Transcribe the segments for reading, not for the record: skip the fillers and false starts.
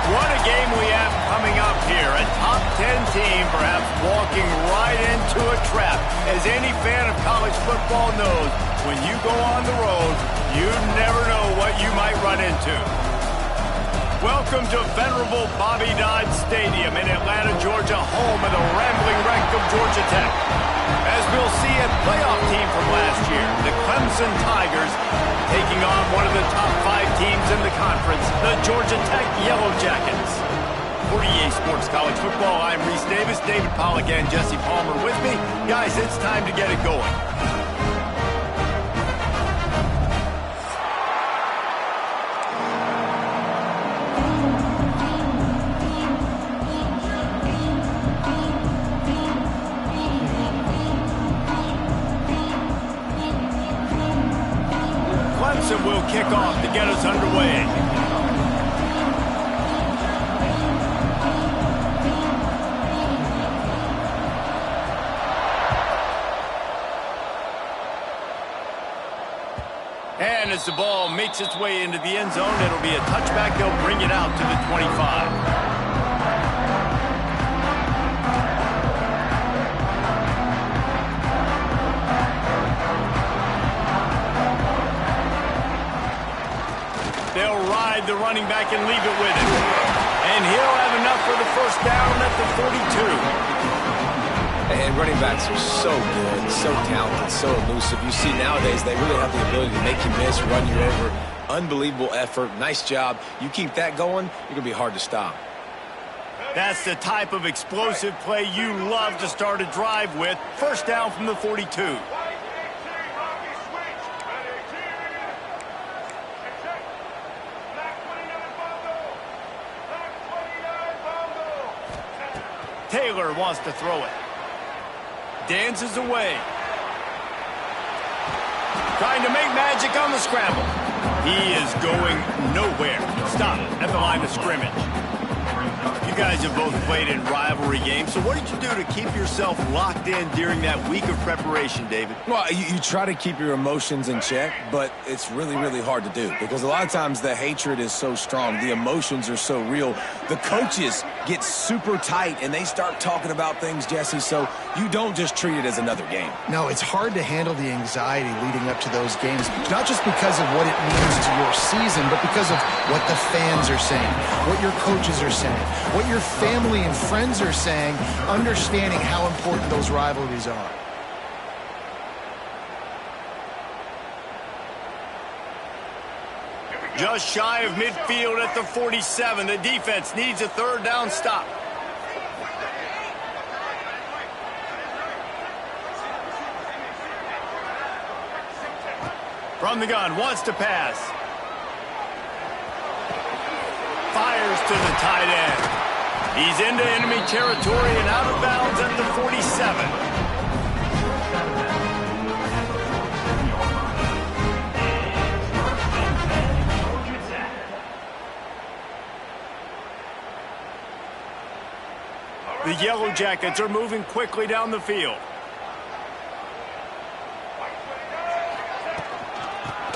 What a game we have coming up here. A top 10 team perhaps walking right into a trap. As any fan of college football knows, when you go on the road, you never know what you might run into. Welcome to venerable Bobby Dodd Stadium in Atlanta, Georgia, home of the rambling wreck of Georgia Tech. As we'll see, a playoff team from last year, the Clemson Tigers, taking on one of the top 5 teams in the conference, the Georgia Tech Yellow Jackets. For EA Sports College Football, I'm Reese Davis, David Pollack, and Jesse Palmer with me. Guys, it's time to get it going. Clemson will kick off to get us underway. And as the ball makes its way into the end zone, it'll be a touchback. They'll bring it out to the 25. They'll ride the running back and leave it with him. And he'll have enough for the first down at the 42. And running backs are so good, so talented, so elusive. You see nowadays they really have the ability to make you miss, run you over. Unbelievable effort. Nice job. You keep that going, you're going to be hard to stop. That's the type of explosive play you love to start a drive with. First down from the 42. Taylor wants to throw it. Dances away. Trying to make magic on the scramble. He is going nowhere. Stop at the line of scrimmage. You guys have both played in rivalry games, so what did you do to keep yourself locked in during that week of preparation, David? Well, you try to keep your emotions in check, but it's really, really hard to do because a lot of times the hatred is so strong. The emotions are so real. The coaches get super tight, and they start talking about things, Jesse, so you don't just treat it as another game. No, it's hard to handle the anxiety leading up to those games, not just because of what it means to your season, but because of what the fans are saying, what your coaches are saying, what your family and friends are saying, understanding how important those rivalries are. Just shy of midfield at the 47. The defense needs a third down stop. From the gun, wants to pass. Fires to the tight end. He's into enemy territory and out of bounds at the 47. The Yellow Jackets are moving quickly down the field.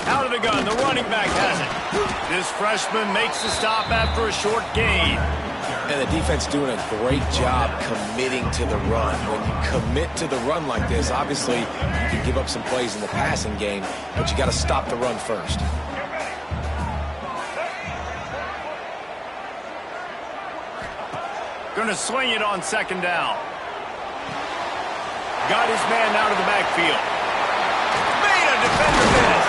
Out of the gun, the running back has it. This freshman makes the stop after a short gain. And the defense doing a great job committing to the run. When you commit to the run like this, obviously you can give up some plays in the passing game, but you got to stop the run first. Going to swing it on second down. Got his man out of the backfield. Made a defender miss.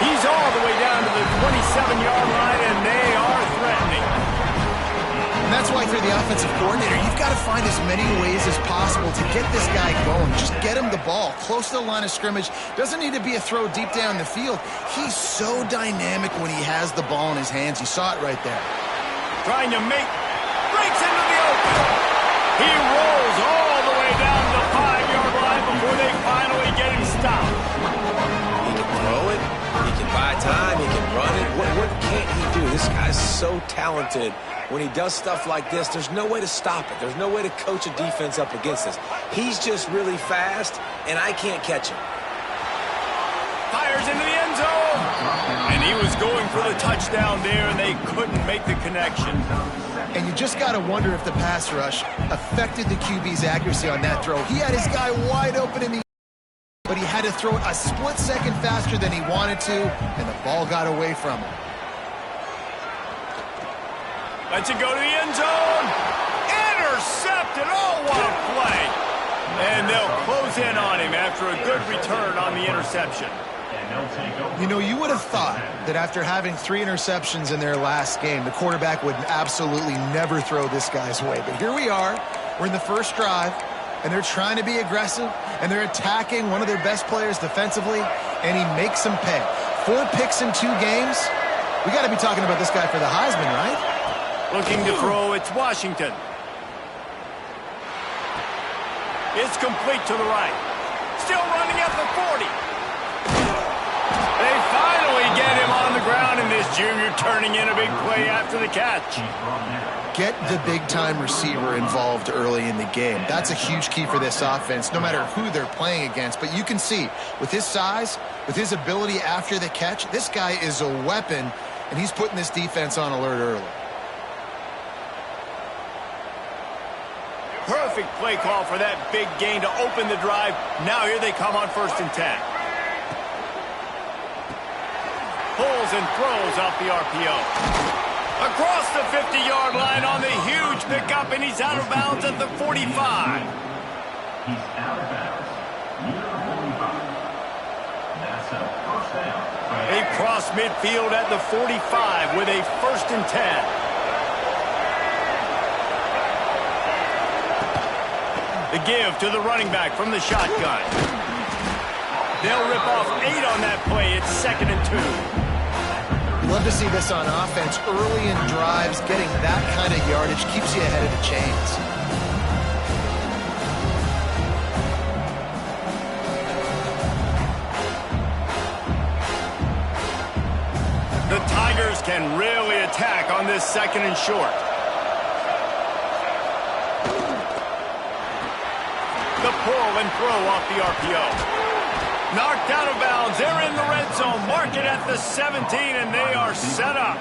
He's all the way down to the 27-yard line, and they are threatening. And that's why if you're the offensive coordinator, you've got to find as many ways as possible to get this guy going. Just get him the ball close to the line of scrimmage. Doesn't need to be a throw deep down the field. He's so dynamic when he has the ball in his hands. You saw it right there. Trying to make... breaks into the open. He rolls all the way down to the 5-yard line before they finally get him stopped. He can throw it. He can buy time. He can run it. What can't he do? This guy's so talented. When he does stuff like this, there's no way to stop it. There's no way to coach a defense up against this. He's just really fast, and I can't catch him. Fires into the end zone. And he was going for the touchdown there, and they couldn't make the connection. And you just got to wonder if the pass rush affected the QB's accuracy on that throw. He had his guy wide open in the but he had to throw it a split second faster than he wanted to, and the ball got away from him. Lets it go to the end zone. Intercepted. Oh, what a play. And they'll close in on him after a good return on the interception. You know, you would have thought that after having 3 interceptions in their last game, the quarterback would absolutely never throw this guy's way. But here we are. We're in the first drive, and they're trying to be aggressive, and they're attacking one of their best players defensively, and he makes them pay. 4 picks in 2 games. We got to be talking about this guy for the Heisman, right? Looking to throw, it's Washington. It's complete to the right. Still running at the 40. They finally get him on the ground, and this junior turning in a big play after the catch. Get the big-time receiver involved early in the game. That's a huge key for this offense, no matter who they're playing against. But you can see, with his size, with his ability after the catch, this guy is a weapon, and he's putting this defense on alert early. Perfect play call for that big gain to open the drive. Now here they come on 1st and 10. Pulls and throws off the RPO. Across the 50-yard line on the huge pickup, and he's out of bounds at the 45. He's out of bounds. That's a first down. They cross midfield at the 45 with a 1st and 10. The give to the running back from the shotgun. They'll rip off 8 on that play. It's 2nd and 2. Love to see this on offense. Early in drives, getting that kind of yardage keeps you ahead of the chains. The Tigers can really attack on this 2nd and short. The pull and throw off the RPO. Knocked out of bounds. They're in the red zone. Mark it at the 17, and they are set up.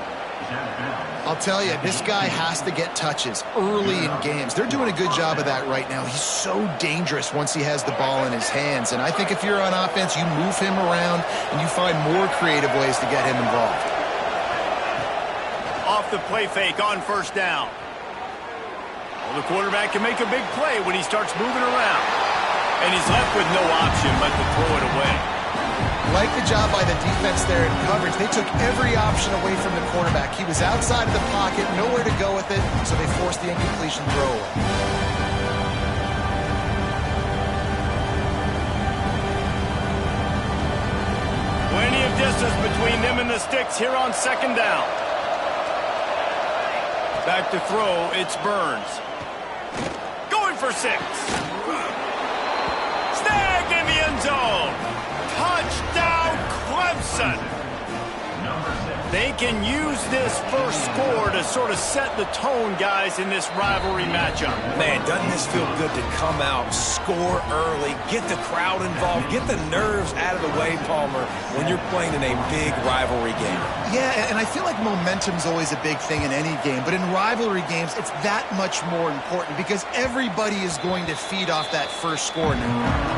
I'll tell you, this guy has to get touches early in games. They're doing a good job of that right now. He's so dangerous once he has the ball in his hands. And I think if you're on offense, you move him around, and you find more creative ways to get him involved. Off the play fake on 1st down. Well, the quarterback can make a big play when he starts moving around. And he's left with no option but to throw it away. Like the job by the defense there in coverage. They took every option away from the quarterback. He was outside of the pocket, nowhere to go with it, so they forced the incompletion throwaway. Plenty of distance between them and the sticks here on second down. Back to throw, it's Burns. Going for 6. Snagged in the end zone. Touchdown, Clemson. They can use this first score to sort of set the tone, guys, in this rivalry matchup. Man, doesn't this feel good to come out, score early, get the crowd involved, get the nerves out of the way, Palmer, when you're playing in a big rivalry game? Yeah, and I feel like momentum's always a big thing in any game, but in rivalry games, it's that much more important because everybody is going to feed off that first score now.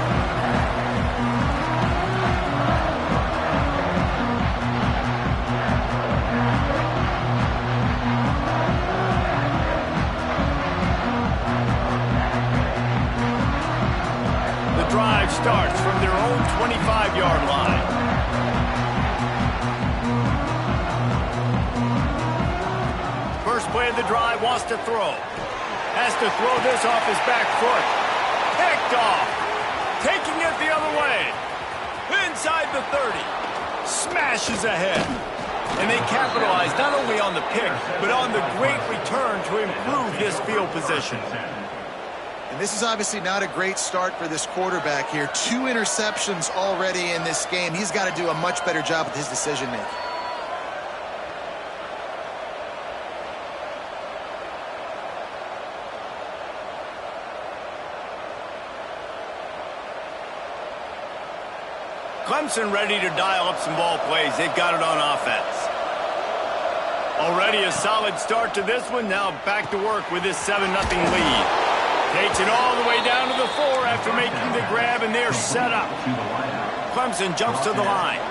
Drive starts from their own 25-yard line. First play of the drive, wants to throw. Has to throw this off his back foot. Picked off. Taking it the other way. Inside the 30. Smashes ahead. And they capitalize not only on the pick, but on the great return to improve this field position. And this is obviously not a great start for this quarterback here. 2 interceptions already in this game. He's got to do a much better job with his decision-making. Clemson ready to dial up some ball plays. They've got it on offense. Already a solid start to this one. Now back to work with this 7-0 lead. Takes it all the way down to the 4 after making the grab, and they're set up. Clemson jumps to the line.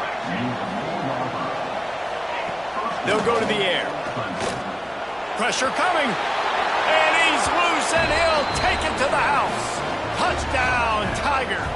They'll go to the air. Pressure coming. And he's loose, and he'll take it to the house. Touchdown, Tigers.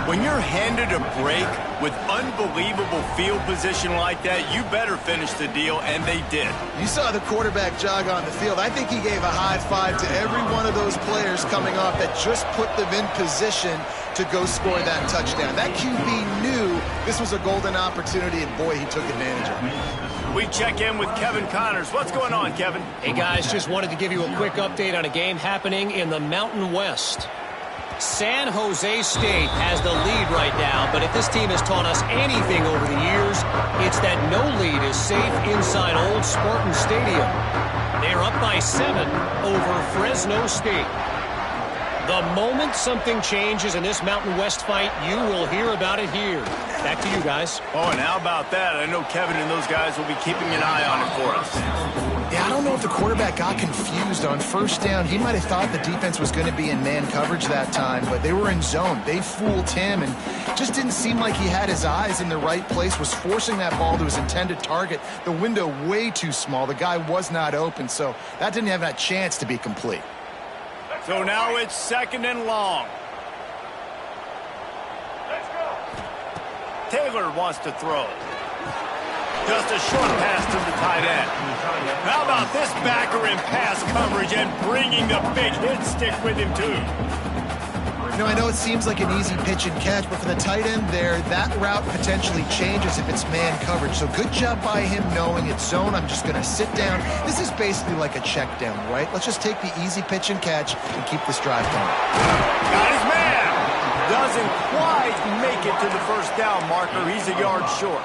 When you're handed a break with unbelievable field position like that, you better finish the deal, and they did. You saw the quarterback jog on the field. I think he gave a high five to every one of those players coming off that just put them in position to go score that touchdown. That QB knew this was a golden opportunity, and boy, he took advantage of it. We check in with Kevin Connors. What's going on, Kevin? Hey, guys, just wanted to give you a quick update on a game happening in the Mountain West. San Jose State has the lead right now, but if this team has taught us anything over the years, it's that no lead is safe inside Old Spartan Stadium. They're up by 7 over Fresno State. The moment something changes in this Mountain West fight, you will hear about it here. Back to you guys. Oh, and how about that? I know Kevin and those guys will be keeping an eye on it for us. Yeah, I don't know if the quarterback got confused on first down. He might have thought the defense was going to be in man coverage that time, but they were in zone. They fooled him and just didn't seem like he had his eyes in the right place, was forcing that ball to his intended target. The window way too small. The guy was not open, so that didn't have that chance to be complete. So now it's 2nd and long. Let's go. Taylor wants to throw. Just a short pass to the tight end. How about this backer in pass coverage and bringing the big hit stick with him, too? You know, I know it seems like an easy pitch and catch, but for the tight end there, that route potentially changes if it's man coverage. So good job by him knowing it's zone. I'm just going to sit down. This is basically like a check down, right? Let's just take the easy pitch and catch and keep this drive going. Got his man. Doesn't quite make it to the first down marker. He's a yard short.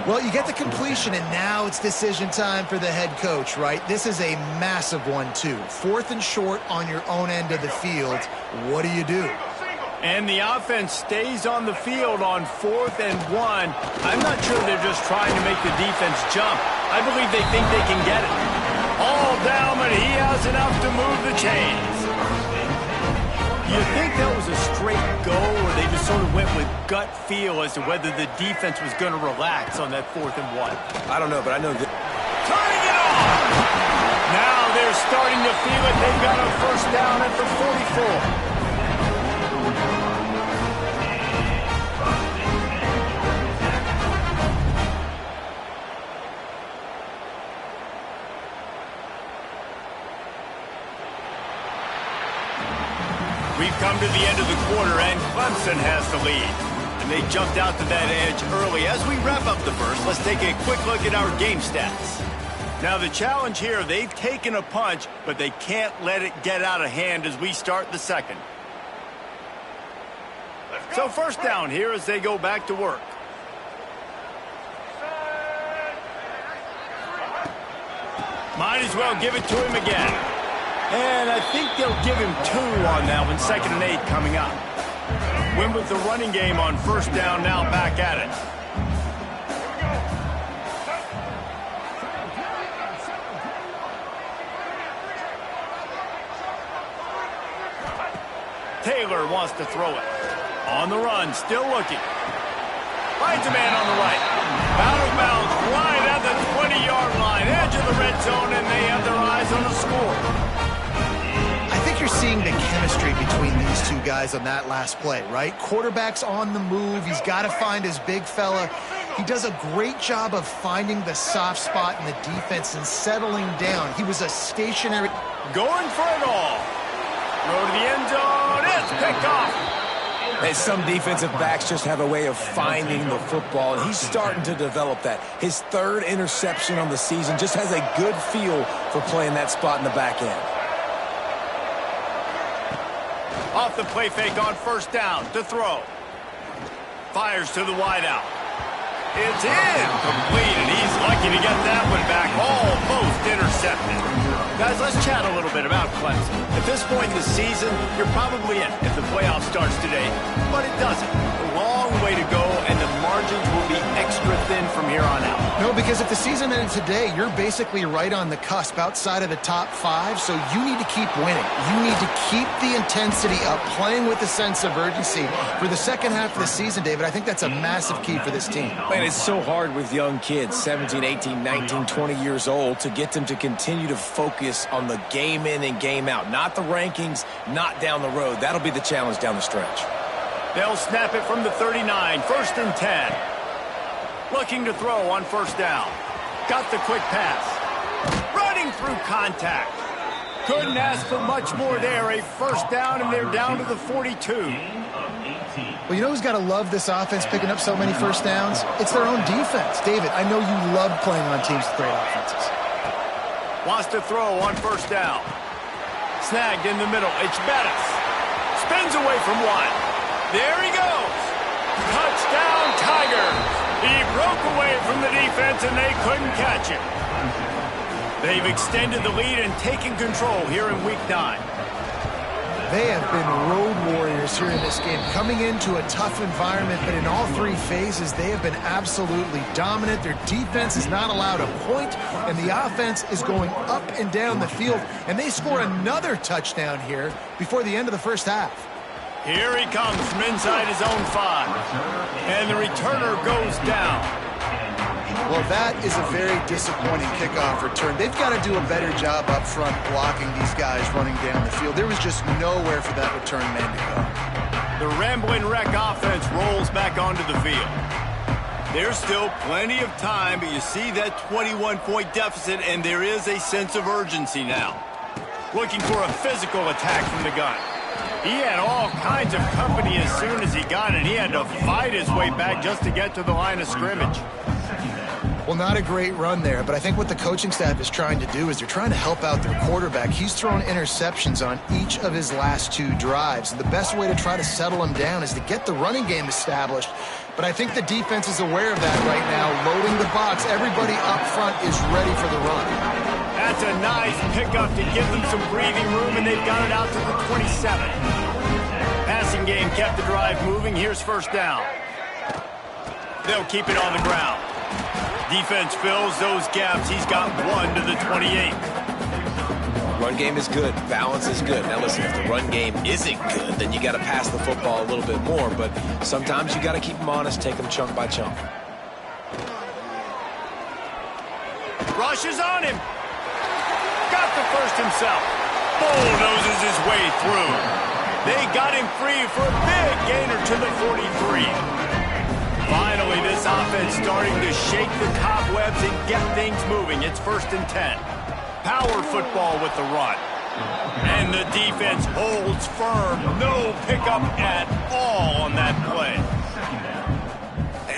Well, you get the completion, and now it's decision time for the head coach, right? This is a massive one, too. 4th and short on your own end of the field. What do you do? And the offense stays on the field on 4th and 1. I'm not sure they're just trying to make the defense jump. I believe they think they can get it. All down, but he has enough to move the chains. You think that was a straight go, or they just sort of went with gut feel as to whether the defense was going to relax on that 4th and 1? I don't know, but I know that. Turning it on! Now they're starting to feel it. They've got a first down at the 44. We've come to the end of the quarter, and Clemson has the lead. And they jumped out to that edge early. As we wrap up the first, let's take a quick look at our game stats. Now the challenge here, they've taken a punch, but they can't let it get out of hand as we start the second. So first down here as they go back to work. Might as well give it to him again. And I think they'll give him 2 on that one. 2nd and 8 coming up. Win with the running game on first down, now back at it. Taylor wants to throw it. On the run, still looking. Finds a man on the right. Out of bounds, right at the 20-yard line. Edge of the red zone, and they have their eyes on the score. I think you're seeing the chemistry between these two guys on that last play, right? Quarterback's on the move. He's got to find his big fella. He does a great job of finding the soft spot in the defense and settling down. He was a stationary... Going for it all. Throw to the end zone. It's picked off. And some defensive backs just have a way of finding the football, and he's starting to develop that. His 3rd interception on the season, just has a good feel for playing that spot in the back end. Off the play fake on first down to throw. Fires to the wideout. It's incomplete, and he's lucky to get that one back. Almost intercepted. Guys, let's chat a little bit about Clemson. At this point in the season, you're probably in if the playoff starts today, but it doesn't. A long way to go, and the margins will be extra thin from here on out. No, because if the season ended today, you're basically right on the cusp outside of the top 5, so you need to keep winning. You need to keep the intensity up, playing with a sense of urgency. For the second half of the season, David, I think that's a massive key for this team. Man, it's so hard with young kids, 17, 18, 19, 20 years old, to get them to continue to focus on the game in and game out. Not the rankings, not down the road. That'll be the challenge down the stretch. They'll snap it from the 39, 1st and 10. Looking to throw on first down. Got the quick pass. Running through contact. Couldn't ask for much more there. A first down, and they're down to the 42. Well, you know who's got to love this offense picking up so many first downs? It's their own defense. David, I know you love playing on teams with great offenses. Wants to throw on first down. Snagged in the middle. It's Bettis. Spins away from one. There he goes. Touchdown, Tigers. He broke away from the defense, and they couldn't catch him. They've extended the lead and taken control here in Week 9. They have been road warriors here in this game, coming into a tough environment, but in all 3 phases, they have been absolutely dominant. Their defense is not allowed a point, and the offense is going up and down the field, and they score another touchdown here before the end of the first half. Here he comes from inside his own 5, and the returner goes down. Well, that is a very disappointing kickoff return. They've got to do a better job up front blocking these guys running down the field. There was just nowhere for that return man to go. The Ramblin' Wreck offense rolls back onto the field. There's still plenty of time, but you see that 21-point deficit, and there is a sense of urgency now. Looking for a physical attack from the gun. He had all kinds of company as soon as he got it. He had to fight his way back just to get to the line of scrimmage. Well, not a great run there, but I think what the coaching staff is trying to do is they're trying to help out their quarterback. He's thrown interceptions on each of his last 2 drives. And the best way to try to settle him down is to get the running game established. But I think the defense is aware of that right now, loading the box. Everybody up front is ready for the run. That's a nice pickup to give them some breathing room, and they've got it out to the 27. Passing game kept the drive moving. Here's first down. They'll keep it on the ground. Defense fills those gaps. He's got 1 to the 28. Run game is good. Balance is good. Now listen, if the run game isn't good, then you got to pass the football a little bit more. But sometimes you got to keep them honest, take them chunk by chunk. Rushes on him. Got the first himself. Bulldozes his way through. They got him free for a big gainer to the 43. Finally, this offense starting to shake the cobwebs and get things moving. It's 1st and 10. Power football with the run. And the defense holds firm. No pickup at all on that play.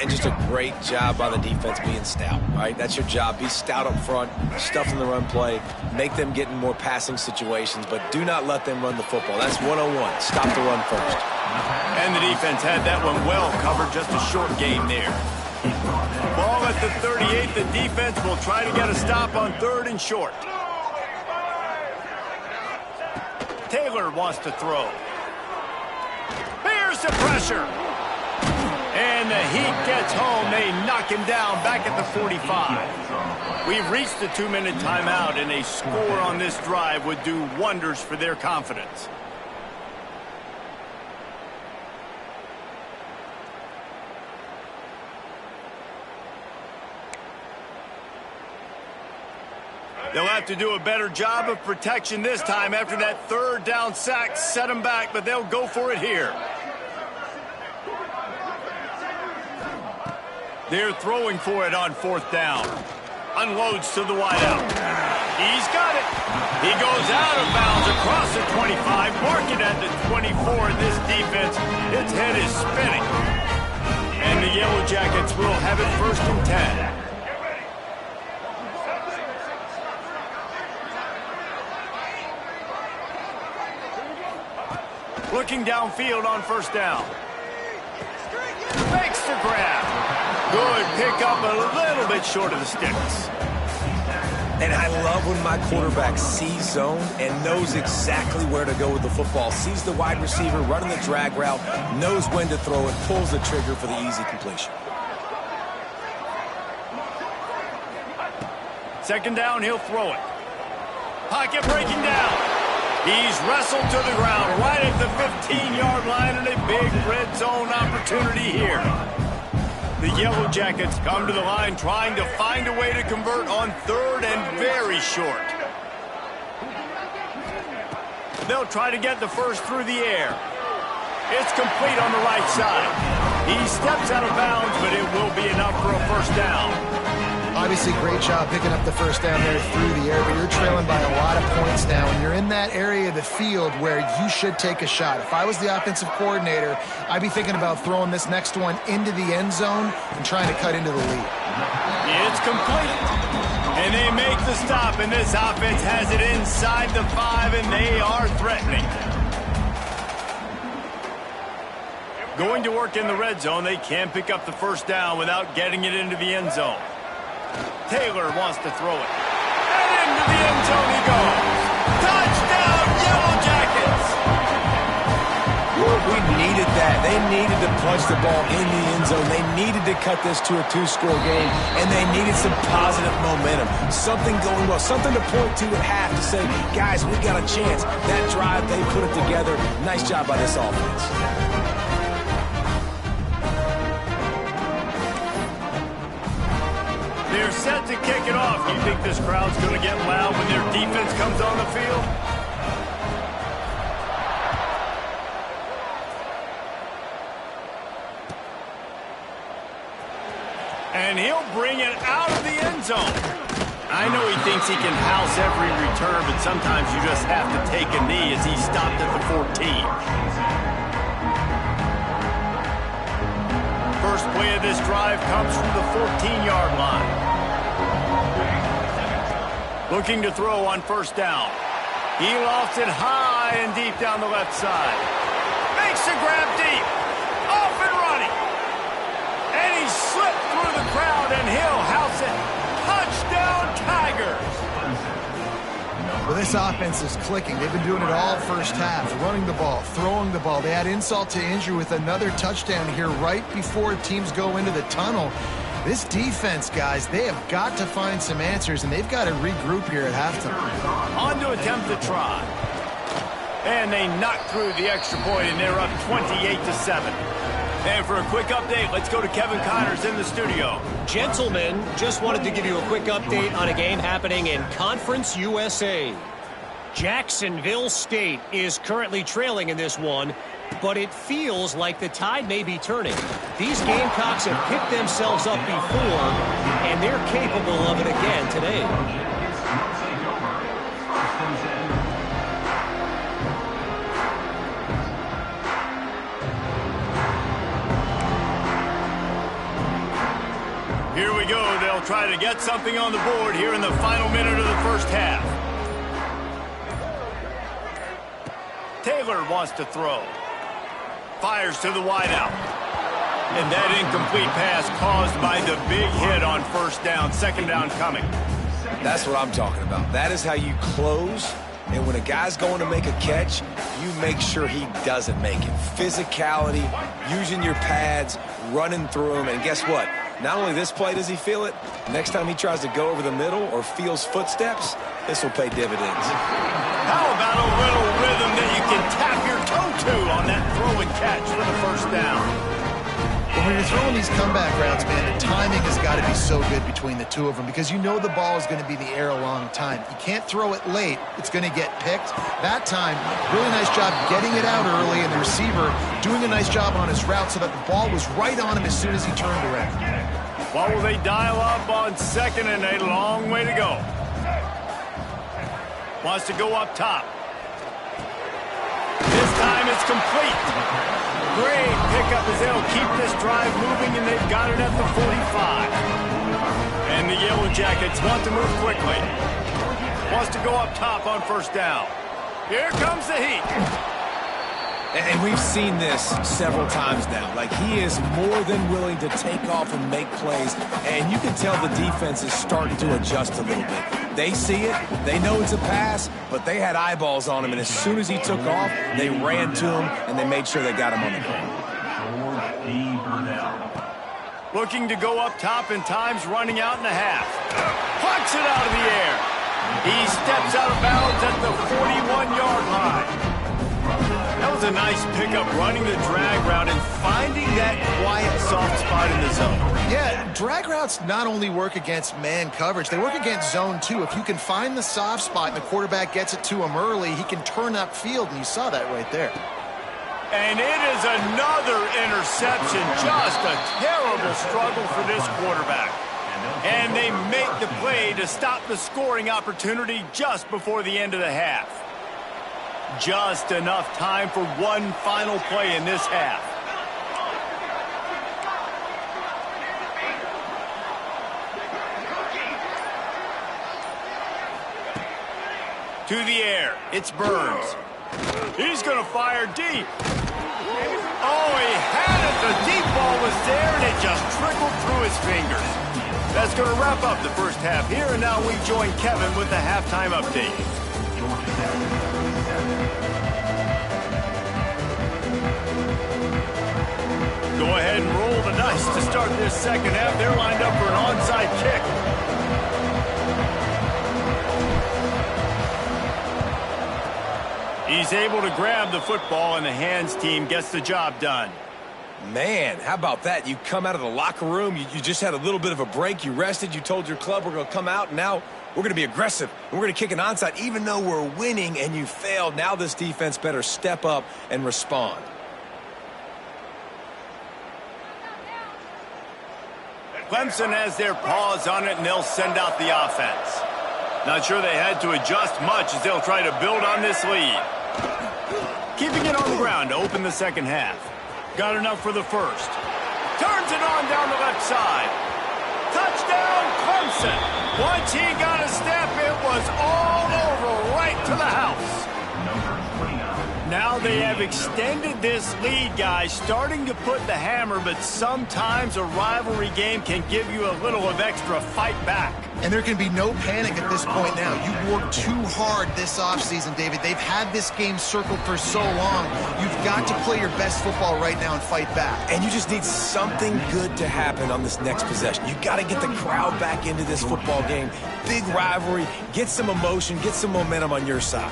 And just a great job by the defense being stout, right? That's your job. Be stout up front, stuff in the run play, make them get in more passing situations, but do not let them run the football. That's 101. Stop the run first. And the defense had that one well covered, just a short gain there. Ball at the 38. The defense will try to get a stop on 3rd and short. Taylor wants to throw. Here's the pressure. And the Heat gets home. They knock him down back at the 45. We've reached the 2-minute timeout, and a score on this drive would do wonders for their confidence. They'll have to do a better job of protection this time after that 3rd down sack set them back, but they'll go for it here. They're throwing for it on 4th down. Unloads to the wideout. He's got it. He goes out of bounds across the 25, marking at the 24. This defense, its head is spinning. And the Yellow Jackets will have it 1st and 10. Looking downfield on 1st down. Makes the grab. Good pickup, a little bit short of the sticks. And I love when my quarterback sees zone and knows exactly where to go with the football. Sees the wide receiver running the drag route, knows when to throw it, pulls the trigger for the easy completion. 2nd down, he'll throw it. Pocket breaking down. He's wrestled to the ground right at the 15-yard line, and a big red zone opportunity here. The Yellow Jackets come to the line trying to find a way to convert on 3rd and very short. They'll try to get the first through the air. It's complete on the right side. He steps out of bounds, but it will be enough for a 1st down. Obviously, great job picking up the 1st down there through the air, but you're trailing by a lot of points now, and you're in that area of the field where you should take a shot. If I was the offensive coordinator, I'd be thinking about throwing this next one into the end zone and trying to cut into the lead. It's complete. And they make the stop, and this offense has it inside the 5, and they are threatening. Going to work in the red zone, they can't pick up the 1st down without getting it into the end zone. Taylor wants to throw it. And into the end zone he goes. Touchdown, Yellow Jackets! We needed that. They needed to punch the ball in the end zone. They needed to cut this to a 2-score game, and they needed some positive momentum. Something going well, something to point to at half to say, guys, we got a chance. That drive, they put it together. Nice job by this offense. They're set to kick it off. You think this crowd's going to get loud when their defense comes on the field? And he'll bring it out of the end zone. I know he thinks he can house every return, but sometimes you just have to take a knee as he stopped at the 14. First play of this drive comes from the 14-yard line. Looking to throw on 1st down. He lofts it high and deep down the left side. Makes the grab deep. Off and running. And he slipped through the crowd, and he'll house it. Touchdown, Tigers. Well, this offense is clicking. They've been doing it all 1st half, running the ball, throwing the ball. They had insult to injury with another touchdown here right before teams go into the tunnel. This defense, guys, they have got to find some answers, and they've got to regroup here at halftime. On to attempt the try. And they knock through the extra point, and they're up 28-7. And for a quick update, let's go to Kevin Connors in the studio. Gentlemen, just wanted to give you a quick update on a game happening in Conference USA. Jacksonville State is currently trailing in this one, but it feels like the tide may be turning. These Gamecocks have picked themselves up before, and they're capable of it again today. they'll try to get something on the board here in the final minute of the first half. Taylor wants to throw. Fires to the wideout. And that incomplete pass caused by the big hit on first down. Second down coming. That's what I'm talking about. That is how you close. And when a guy's going to make a catch, you make sure he doesn't make it. Physicality, using your pads, running through them. And guess what? Not only this play does he feel it, next time he tries to go over the middle or feels footsteps, this will pay dividends. How about a little rhythm that you can tap your toe to on that throw and catch for the first down? When you're throwing these comeback routes, man, the timing has got to be so good between the two of them because you know the ball is going to be in the air a long time. You can't throw it late. It's going to get picked. That time, really nice job getting it out early, and the receiver doing a nice job on his route so that the ball was right on him as soon as he turned around. What will they dial up on second and a long way to go? Wants to go up top. This time it's complete. Great pickup as they'll keep this drive moving, and they've got it at the 45. And the Yellow Jackets want to move quickly. Wants to go up top on first down. Here comes the heat. And we've seen this several times now. Like, he is more than willing to take off and make plays, and you can tell the defense is starting to adjust a little bit. They see it, they know it's a pass, but they had eyeballs on him, and as soon as he took off, they ran to him, and they made sure they got him on the ground. Looking to go up top, and time's running out in the half. Plucks it out of the air. He steps out of bounds at the 41-yard line. That was a nice pickup, running the drag route and finding that quiet, soft spot in the zone. Yeah, drag routes not only work against man coverage, they work against zone too. If you can find the soft spot and the quarterback gets it to him early, he can turn upfield, and you saw that right there. And it is another interception. Just a terrible struggle for this quarterback. And they make the play to stop the scoring opportunity just before the end of the half. Just enough time for one final play in this half. To the air, it's Burns. He's going to fire deep. Oh, he had it. The deep ball was there, and it just trickled through his fingers. That's going to wrap up the first half here, and now we join Kevin with the halftime update. Go ahead and roll the dice to start this second half. They're lined up for an onside kick. He's able to grab the football, and the hands team gets the job done. Man, how about that? You come out of the locker room, you just had a little bit of a break, you rested, you told your club we're going to come out, and now we're going to be aggressive, and we're going to kick an onside. Even though we're winning and you failed, now this defense better step up and respond. Clemson has their paws on it, and they'll send out the offense. Not sure they had to adjust much as they'll try to build on this lead. Keeping it on the ground to open the second half. Got enough for the first. Turns it on down the left side. Touchdown, Clemson. Once he got a step, it was all over right to the house. Now they have extended this lead, guys, starting to put the hammer, but sometimes a rivalry game can give you a little of extra fight back. And there can be no panic at this point now. You've worked too hard this offseason, David. They've had this game circled for so long. You've got to play your best football right now and fight back. And you just need something good to happen on this next possession. You got to get the crowd back into this football game. Big rivalry. Get some emotion. Get some momentum on your side.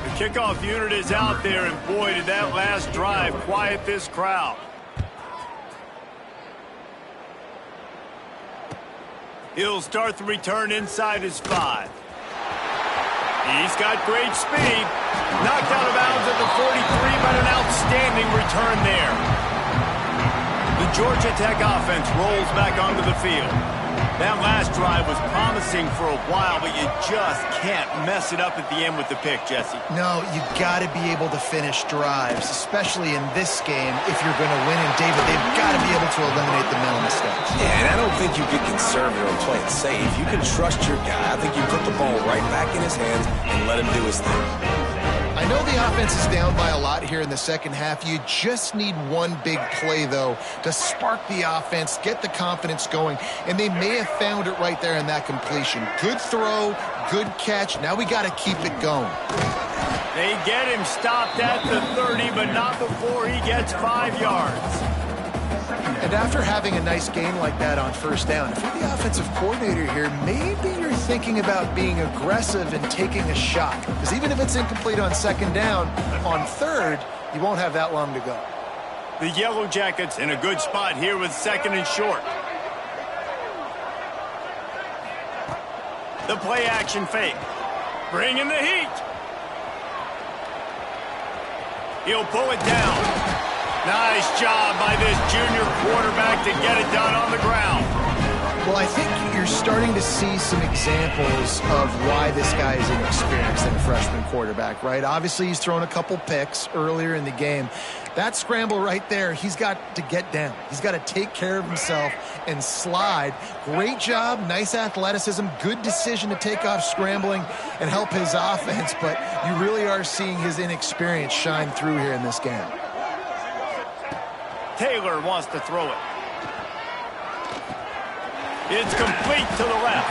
The kickoff unit is out there, and boy, did that last drive quiet this crowd. He'll start the return inside his 5. He's got great speed. Knocked out of bounds at the 43, but an outstanding return there. The Georgia Tech offense rolls back onto the field. That last drive was promising for a while, but you just can't mess it up at the end with the pick, Jesse. No, you got to be able to finish drives, especially in this game if you're going to win. And, David, they've got to be able to eliminate the mental mistakes. Yeah, and I don't think you get conservative or play it safe. You can trust your guy. I think you put the ball right back in his hands and let him do his thing. I know the offense is down by a lot here in the second half. You just need one big play, though, to spark the offense, get the confidence going, and they may have found it right there in that completion. Good throw, good catch. Now we got to keep it going. They get him stopped at the 30, but not before he gets 5 yards. And after having a nice game like that on first down, if you're the offensive coordinator here, maybe you're thinking about being aggressive and taking a shot. Because even if it's incomplete on second down, on third, you won't have that long to go. The Yellow Jackets in a good spot here with second and short. The play action fake. Bringing the heat. He'll pull it down. Nice job by this junior quarterback to get it done on the ground. Well, I think you're starting to see some examples of why this guy is inexperienced in a freshman quarterback, right? Obviously, he's thrown a couple picks earlier in the game. That scramble right there, he's got to get down. He's got to take care of himself and slide. Great job, nice athleticism, good decision to take off scrambling and help his offense, but you really are seeing his inexperience shine through here in this game. Taylor wants to throw it. It's complete to the left.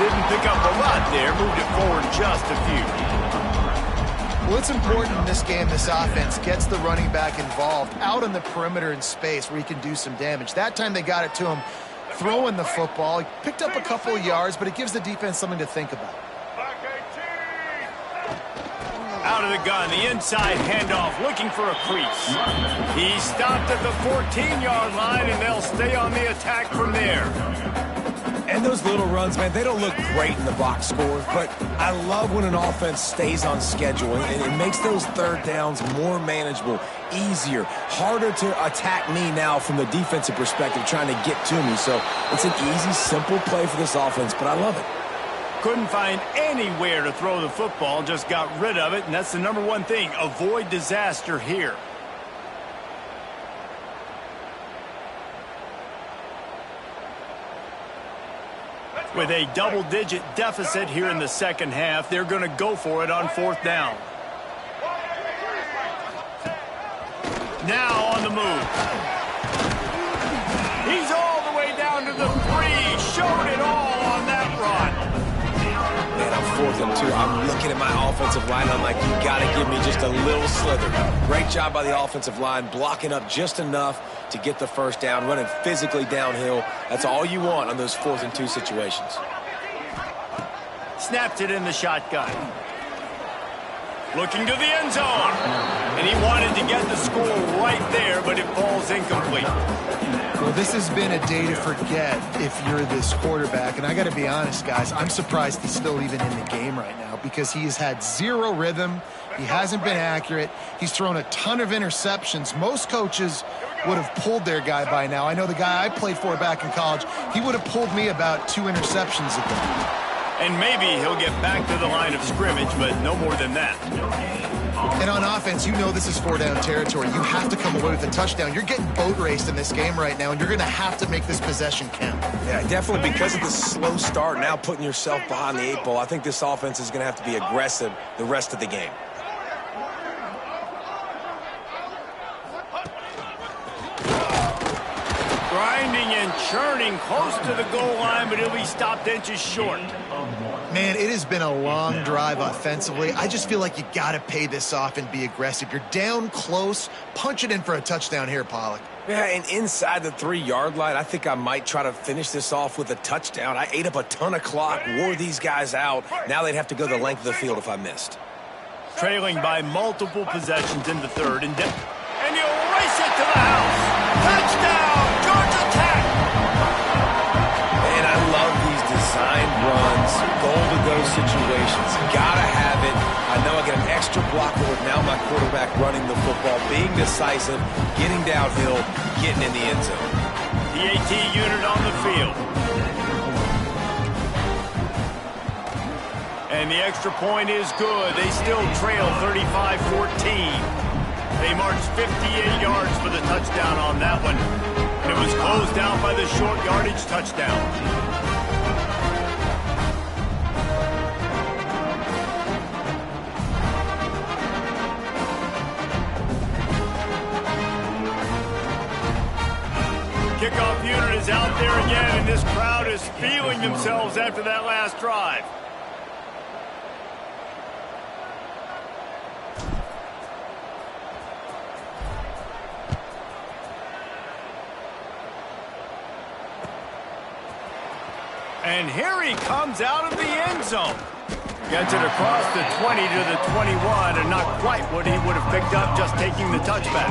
Didn't pick up a lot there. Moved it forward just a few. Well, it's important in this game this offense gets the running back involved out on the perimeter in space where he can do some damage. That time they got it to him throwing the football. He picked up a couple of yards, but it gives the defense something to think about. Out of the gun, the inside handoff, looking for a crease. He stopped at the 14-yard line, and they'll stay on the attack from there. And those little runs, man, they don't look great in the box score, but I love when an offense stays on schedule, and it makes those third downs more manageable, easier, harder to attack me now from the defensive perspective trying to get to me. So it's an easy, simple play for this offense, but I love it. Couldn't find anywhere to throw the football, just got rid of it, and that's the number one thing. Avoid disaster here. With a double-digit deficit here in the second half, they're going to go for it on fourth down. Now on the move. He's all the way down to the 3. Showed it all on that run. Man, I'm 4th and 2. I'm looking at my offensive line. I'm like, you got to give me just a little slither. Great job by the offensive line, blocking up just enough to get the first down, running physically downhill. That's all you want on those 4th and 2 situations. Snapped it in the shotgun. Looking to the end zone. And he wanted to get the score right there, but it falls incomplete. Well, this has been a day to forget if you're this quarterback. And I got to be honest, guys, I'm surprised he's still even in the game right now because he has had zero rhythm. He hasn't been accurate. He's thrown a ton of interceptions. Most coaches would have pulled their guy by now. I know the guy I played for back in college, he would have pulled me about 2 interceptions ago. And maybe he'll get back to the line of scrimmage, but no more than that. And on offense, you know this is 4-down territory. You have to come away with a touchdown. You're getting boat raced in this game right now, and you're going to have to make this possession count. Yeah, definitely because of the slow start, now putting yourself behind the 8 ball, I think this offense is going to have to be aggressive the rest of the game. Grinding and churning close to the goal line, but he'll be stopped inches short. Man, it has been a long drive offensively. I just feel like you got to pay this off and be aggressive. You're down close. Punch it in for a touchdown here, Pollock. Yeah, and inside the 3-yard line, I think I might try to finish this off with a touchdown. I ate up a ton of clock, wore these guys out. Now they'd have to go the length of the field if I missed. Trailing by multiple possessions in the third. And he'll race it to the house. Touchdown, Georgia Tech! Man, I love these designed runs, goal-to-go situations. Gotta have it. I know I get an extra blocker with now my quarterback running the football, being decisive, getting downhill, getting in the end zone. The AT unit on the field. And the extra point is good. They still trail 35-14. They marched 58 yards for the touchdown on that one. It was closed out by the short yardage touchdown. Kickoff unit is out there again, and this crowd is feeling themselves after that last drive. And here he comes out of the end zone. Gets it across the 20 to the 21, and not quite what he would have picked up just taking the touchback.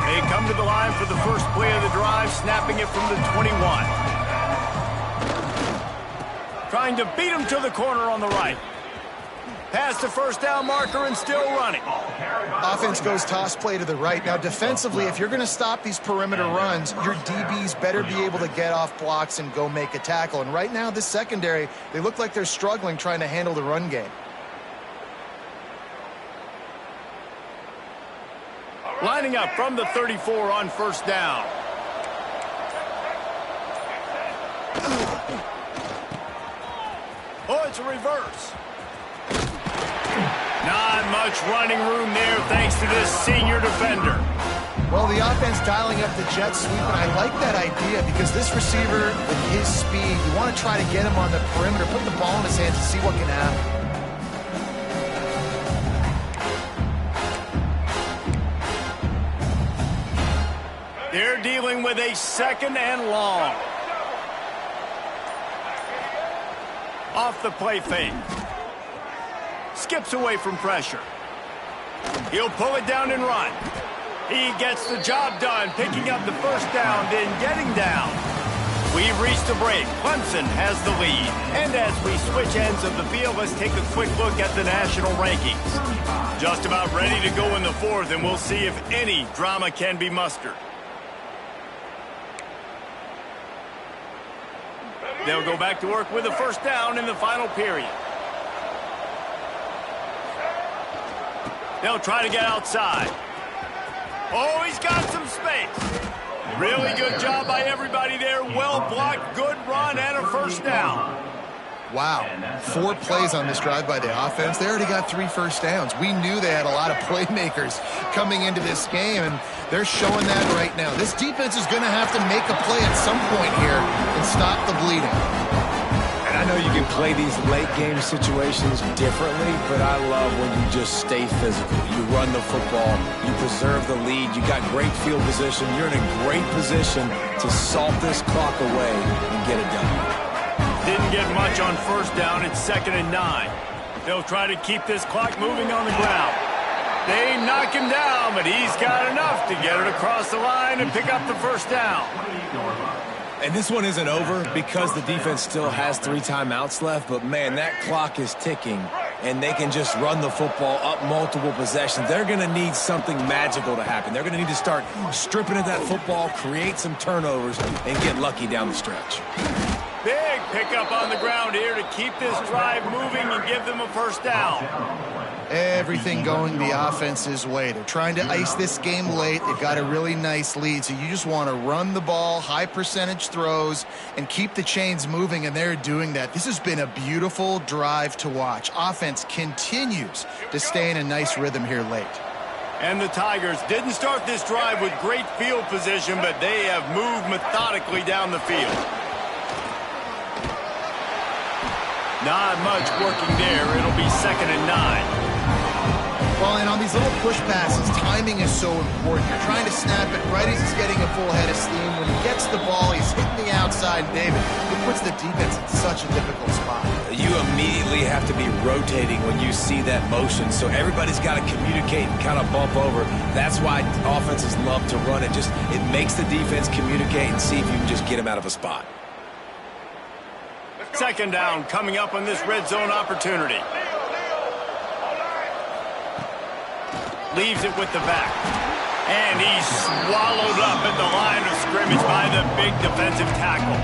They come to the line for the first play of the drive, snapping it from the 21. Trying to beat him to the corner on the right. Past the first down marker and still running. Offense goes toss play to the right. Now, defensively, if you're going to stop these perimeter runs, your DBs better be able to get off blocks and go make a tackle. And right now, this secondary, they look like they're struggling trying to handle the run game. Lining up from the 34 on first down. Oh, it's a reverse. Not much running room there thanks to this senior defender. Well, the offense dialing up the jet sweep, and I like that idea because this receiver, with his speed, you want to try to get him on the perimeter, put the ball in his hands and see what can happen. They're dealing with a second and long. Off the play fake. Skips away from pressure. He'll pull it down and run. He gets the job done, picking up the first down, then getting down. We've reached a break. Clemson has the lead. And as we switch ends of the field, let's take a quick look at the national rankings. Just about ready to go in the fourth, and we'll see if any drama can be mustered. They'll go back to work with a first down in the final period. They'll try to get outside. Oh, he's got some space. Really good job by everybody there. Well blocked, good run, and a first down. Wow, 4 plays on this drive by the offense. They already got 3 first downs. We knew they had a lot of playmakers coming into this game, and they're showing that right now. This defense is going to have to make a play at some point here and stop the bleeding. And I know you can play these late game situations differently, but I love when you just stay physical. You run the football, you preserve the lead, you got great field position, you're in a great position to salt this clock away and get it done. Didn't get much on first down. It's 2nd and 9. They'll try to keep this clock moving on the ground. They knock him down, but he's got enough to get it across the line and pick up the first down. And this one isn't over because the defense still has 3 timeouts left, but man, that clock is ticking, and they can just run the football up multiple possessions. They're going to need something magical to happen. They're going to need to start stripping at that football, create some turnovers, and get lucky down the stretch. Big pickup on the ground here to keep this drive moving and give them a first down. Everything going the offense's way. They're trying to ice this game late. They've got a really nice lead, so you just want to run the ball, high percentage throws, and keep the chains moving, and they're doing that. This has been a beautiful drive to watch. Offense continues to stay in a nice rhythm here late. And the Tigers didn't start this drive with great field position, but they have moved methodically down the field. Not much working there. It'll be 2nd and 9. Well, and on these little push passes, timing is so important. You're trying to snap it right as he's getting a full head of steam. When he gets the ball, he's hitting the outside. David, it puts the defense in such a difficult spot. You immediately have to be rotating when you see that motion, so everybody's got to communicate and kind of bump over. That's why offenses love to run it. It makes the defense communicate and see if you can just get him out of a spot. 2nd down coming up on this red zone opportunity. leaves it with the back. And he's swallowed up at the line of scrimmage by the big defensive tackle.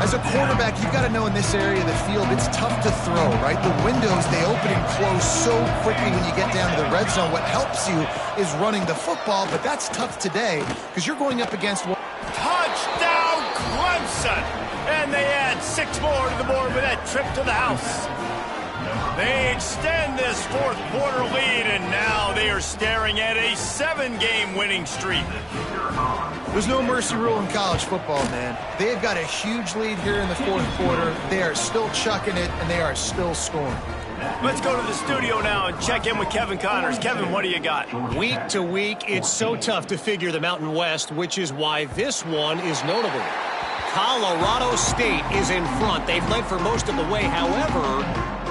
As a quarterback, you've got to know in this area of the field, it's tough to throw, right? The windows, they open and close so quickly when you get down to the red zone. What helps you is running the football, but that's tough today because you're going up against... Touchdown, Clemson! And they add 6 more to the board with that trip to the house. They extend this fourth quarter lead, and now they are staring at a 7-game winning streak. There's no mercy rule in college football, man. They've got a huge lead here in the fourth quarter. They are still chucking it, and they are still scoring. Let's go to the studio now and check in with Kevin Connors. Kevin, what do you got? Week to week, it's so tough to figure the Mountain West, which is why this one is notable. Colorado State is in front. They've led for most of the way. However,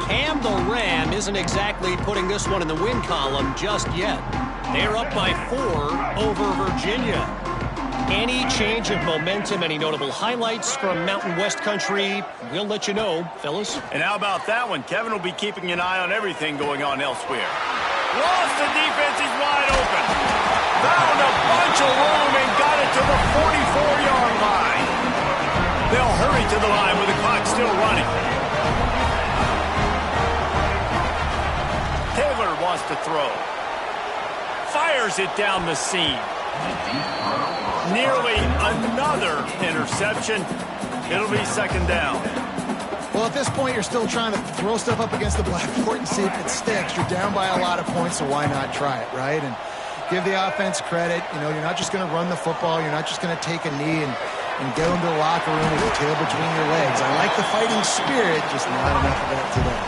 Cam the Ram isn't exactly putting this one in the win column just yet. They're up by 4 over Virginia. Any change of momentum, any notable highlights from Mountain West country, we'll let you know, fellas. And how about that one? Kevin will be keeping an eye on everything going on elsewhere. Lost the defense, he's wide open. Found a bunch of room and got it to the 44-yard line. They'll hurry to the line with the clock still running. Taylor wants to throw. Fires it down the seam. Nearly another interception. It'll be second down. Well, at this point, you're still trying to throw stuff up against the blackboard and see if it sticks. You're down by a lot of points, so why not try it, right? And give the offense credit. You know, you're not just going to run the football. You're not just going to take a knee and go into the locker room with your tail between your legs. I like the fighting spirit, just not enough of that today.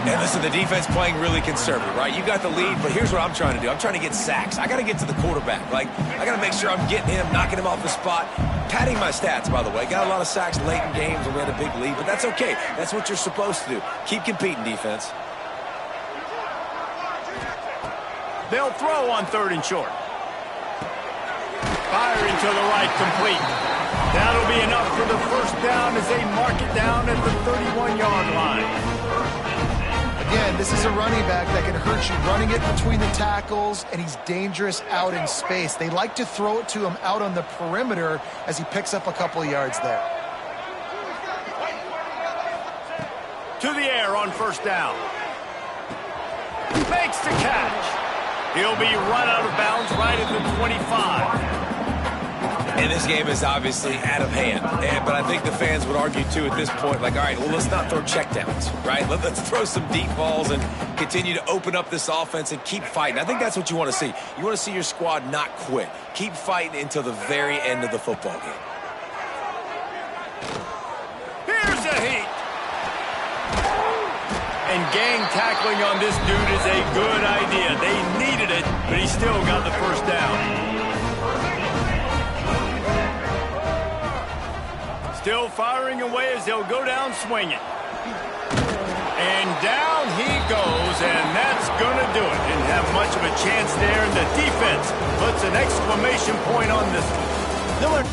And listen, the defense playing really conservative, right? You got the lead, but here's what I'm trying to do. I'm trying to get sacks. I got to get to the quarterback. Like, I got to make sure I'm getting him, knocking him off the spot. Padding my stats, by the way. Got a lot of sacks late in games and we had a big lead, but that's okay. That's what you're supposed to do. Keep competing, defense. They'll throw on 3rd and short. Firing to the right, complete. That'll be enough for the first down as they mark it down at the 31-yard line. Again, this is a running back that can hurt you, running it between the tackles, and he's dangerous out in space. They like to throw it to him out on the perimeter as he picks up a couple of yards there. To the air on first down. Makes the catch. He'll be run out of bounds right at the 25. And this game is obviously out of hand. But I think the fans would argue, too, at this point, like, all right, well, let's not throw checkdowns, right? Let's throw some deep balls and continue to open up this offense and keep fighting. I think that's what you want to see. You want to see your squad not quit. Keep fighting until the very end of the football game. Here's a heat. And gang tackling on this dude is a good idea. They needed it, but he still got the first down. Still firing away as they'll go down swinging. And down he goes, and that's going to do it. Didn't have much of a chance there, and the defense puts an exclamation point on this one.